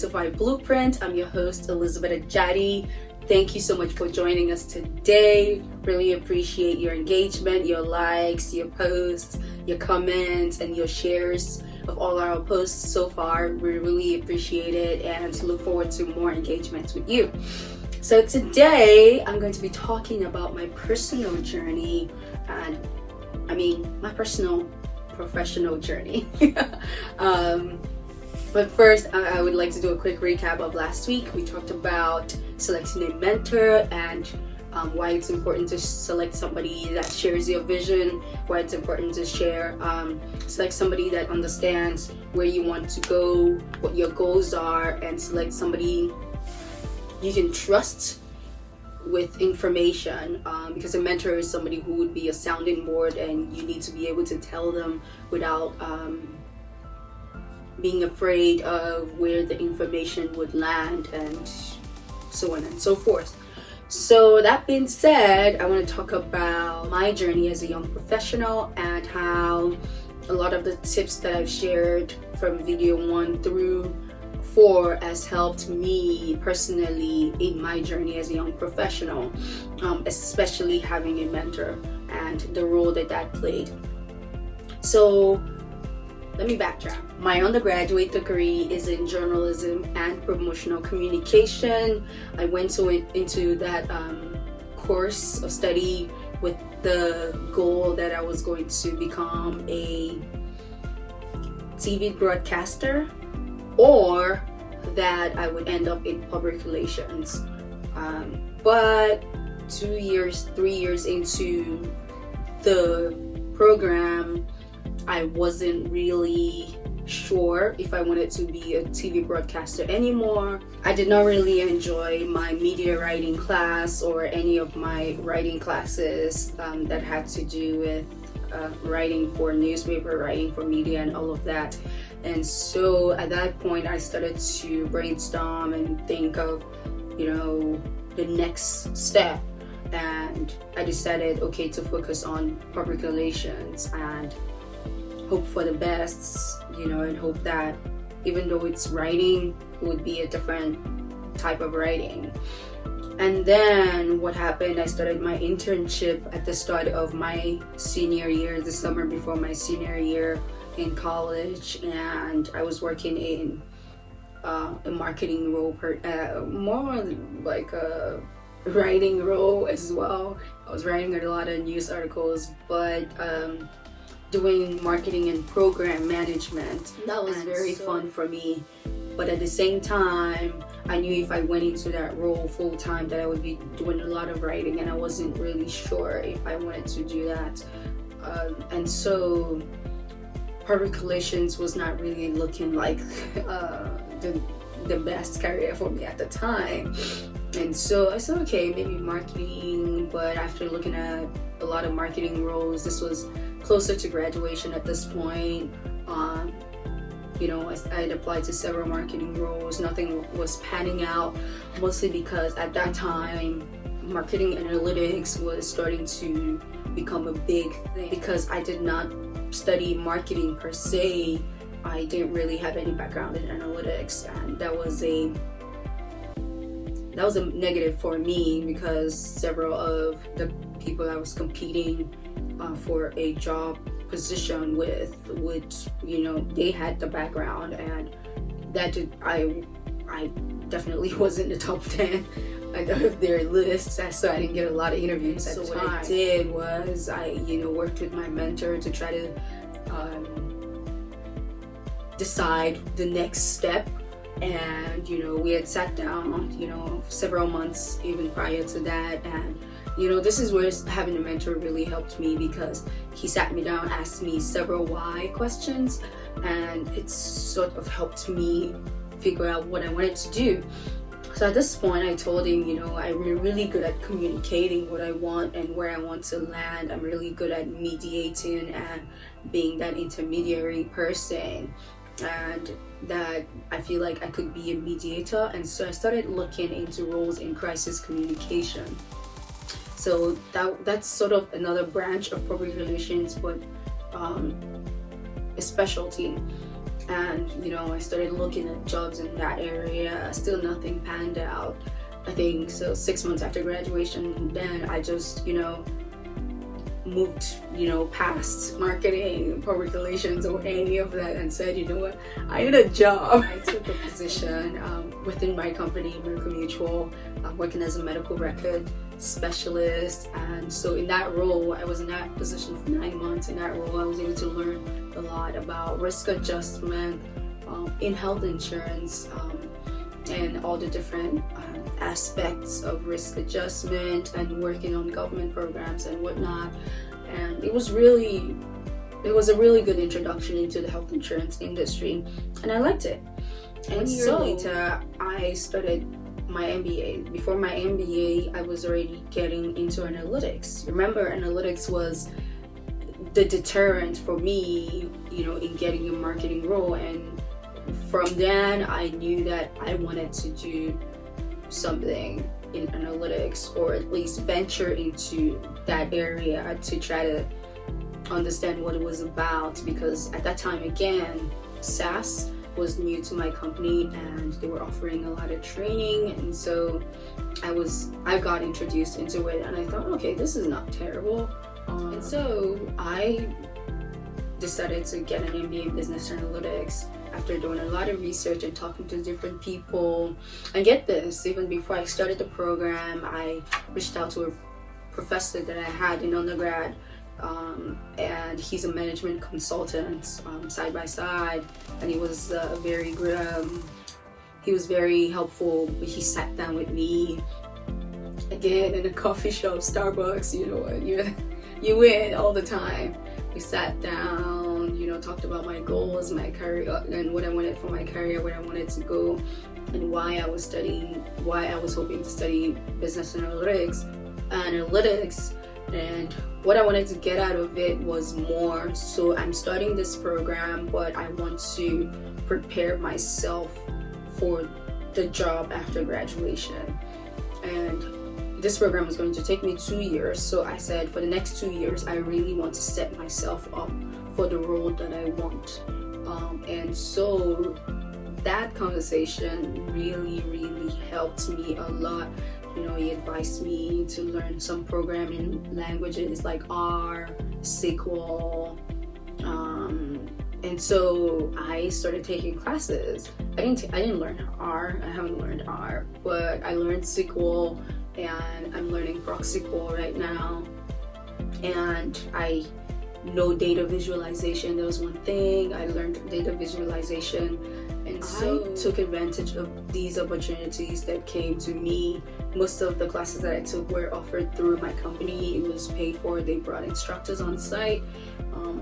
to 5 Blueprint. I'm your host, Elizabeth Ajadi. Thank you so much for joining us today. Really appreciate your engagement, your likes, your posts, your comments, and your shares of all our posts so far. We really appreciate it and look forward to more engagements with you. So today I'm going to be talking about my personal journey and my personal professional journey. But first, I would like to do a quick recap of last week. We talked about selecting a mentor and why it's important to select somebody that shares your vision, why it's important to select somebody that understands where you want to go, what your goals are, and select somebody you can trust with information, because a mentor is somebody who would be a sounding board, and you need to be able to tell them without being afraid of where the information would land, and so on and so forth. So that being said, I want to talk about my journey as a young professional and how a lot of the tips that I've shared from video 1 through 4 has helped me personally in my journey as a young professional, especially having a mentor and the role that played. So let me backtrack. My undergraduate degree is in journalism and promotional communication. I went into that course of study with the goal that I was going to become a TV broadcaster, or that I would end up in public relations. But 3 years into the program, I wasn't really sure if I wanted to be a TV broadcaster anymore. I did not really enjoy my media writing class or any of my writing classes that had to do with writing for newspaper, writing for media, and all of that. And so at that point, I started to brainstorm and think of, the next step. And I decided, to focus on public relations and hope for the best, and hope that even though it's writing, it would be a different type of writing. And then what happened, I started my internship at the start of my senior year, the summer before my senior year in college, and I was working in a marketing role, more like a writing role as well. I was writing a lot of news articles, but doing marketing and program management. That was very fun for me. But at the same time, I knew if I went into that role full time that I would be doing a lot of writing, and I wasn't really sure if I wanted to do that. And so public relations was not really looking like the best career for me at the time. And so I said, maybe marketing. But after looking at a lot of marketing roles, this was closer to graduation at this point. I had applied to several marketing roles. Nothing was panning out, mostly because at that time, marketing analytics was starting to become a big thing. Because I did not study marketing per se, I didn't really have any background in analytics, and that was a negative for me, because several of the people I was competing for a job position with they had the background, and I definitely wasn't the top 10 of their lists, so I didn't get a lot of interviews at the time. What I did was I worked with my mentor to try to decide the next step. And we had sat down several months even prior to that, and this is where having a mentor really helped me, because he sat me down, asked me several why questions, and it sort of helped me figure out what I wanted to do. So at this point, I told him, I'm really good at communicating what I want and where I want to land. I'm really good at mediating and being that intermediary person, and that I feel like I could be a mediator. And so I started looking into roles in crisis communication. So that's sort of another branch of public relations, but a specialty. And I started looking at jobs in that area. Still nothing panned out. I think so 6 months after graduation, then I just moved past marketing, public relations, or any of that, and said, what, I need a job. I took a position within my company, American Mutual, working as a medical record specialist. And so in that role, I was in that position for 9 months. In that role, I was able to learn a lot about risk adjustment in health insurance, and all the different aspects of risk adjustment and working on government programs and whatnot. And it was a really good introduction into the health insurance industry, and I liked it. And 1 year later, I started my MBA. Before my MBA, I was already getting into analytics. Remember, analytics was the deterrent for me, in getting a marketing role. And from then, I knew that I wanted to do something in analytics, or at least venture into that area to try to understand what it was about. Because at that time, again, SaaS was new to my company and they were offering a lot of training, and so I got introduced into it, and I thought, okay, this is not terrible. And so I decided to get an MBA in business analytics after doing a lot of research and talking to different people. And get this, even before I started the program, I reached out to a professor that I had in undergrad, and he's a management consultant, side by side, and he was very good. He was very helpful. He sat down with me again in a coffee shop, Starbucks, you win all the time. We sat down, talked about my goals, my career, and what I wanted for my career, where I wanted to go, and why I was hoping to study business analytics. And what I wanted to get out of it was more. So I'm starting this program, but I want to prepare myself for the job after graduation. And this program was going to take me 2 years. So I said, for the next 2 years, I really want to set myself up for the role that I want. And so that conversation really, really helped me a lot. He advised me to learn some programming languages like R, SQL, and so I started taking classes. I didn't learn R. I haven't learned R, but I learned SQL, and I'm learning ProSQL right now. And I know data visualization. That was one thing I learned, data visualization. And so I took advantage of these opportunities that came to me. Most of the classes that I took were offered through my company. It was paid for. They brought instructors on site.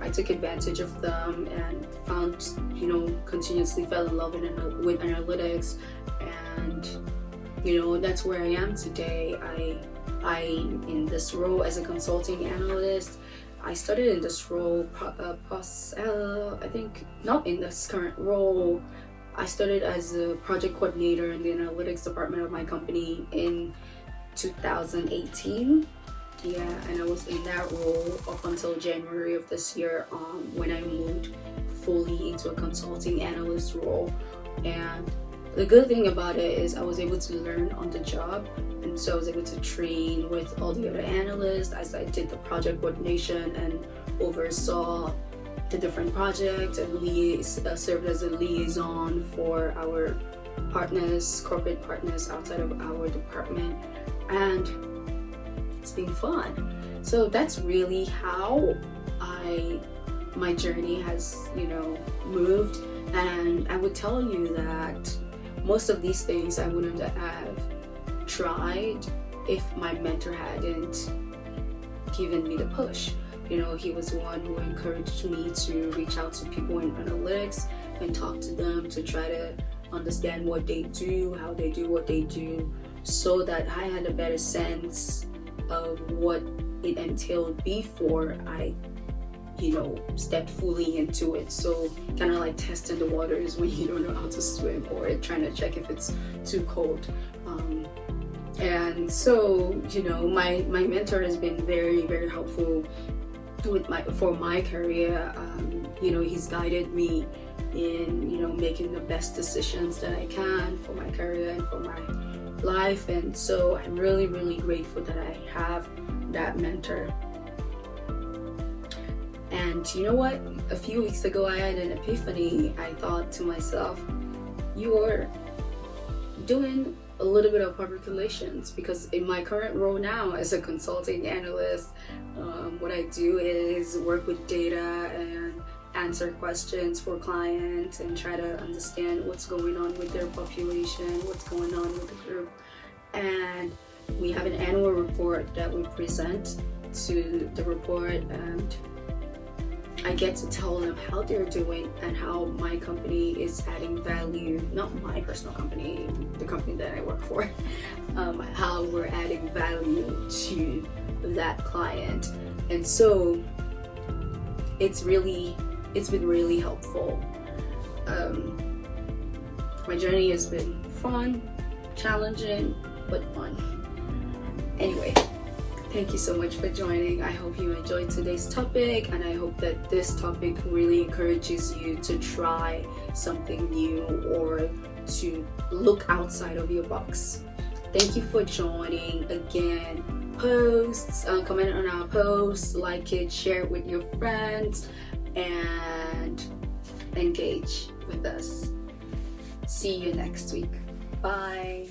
I took advantage of them and found, continuously fell in love with analytics. And, that's where I am today. I'm in this role as a consulting analyst. I started in this role, I think not in this current role. I started as a project coordinator in the analytics department of my company in 2018. Yeah, and I was in that role up until January of this year, when I moved fully into a consulting analyst role. And the good thing about it is I was able to learn on the job, and so I was able to train with all the other analysts as I did the project coordination and oversaw the different projects, and served as a liaison for our partners, corporate partners outside of our department, and it's been fun. So that's really how my journey has moved. And I would tell you that most of these things I wouldn't have tried if my mentor hadn't given me the push. He was the one who encouraged me to reach out to people in analytics and talk to them to try to understand what they do, how they do what they do, so that I had a better sense of what it entailed before I stepped fully into it. So kind of like testing the waters when you don't know how to swim, or trying to check if it's too cold. And so my mentor has been very, very helpful for my career. He's guided me in, making the best decisions that I can for my career and for my life. And so I'm really, really grateful that I have that mentor. And you know what? A few weeks ago, I had an epiphany. I thought to myself, you're doing a little bit of public relations, because in my current role now as a consulting analyst, what I do is work with data and answer questions for clients and try to understand what's going on with their population, what's going on with the group. And we have an annual report that we present to the report, and I get to tell them how they're doing and how my company is adding value, not my personal company, the company that I work for, how we're adding value to that client. And so it's been really helpful. My journey has been fun, challenging, but fun. Anyway, thank you so much for joining. I hope you enjoyed today's topic, and I hope that this topic really encourages you to try something new or to look outside of your box. Thank you for joining. Again, comment on our posts, like it, share it with your friends, and engage with us. See you next week. Bye.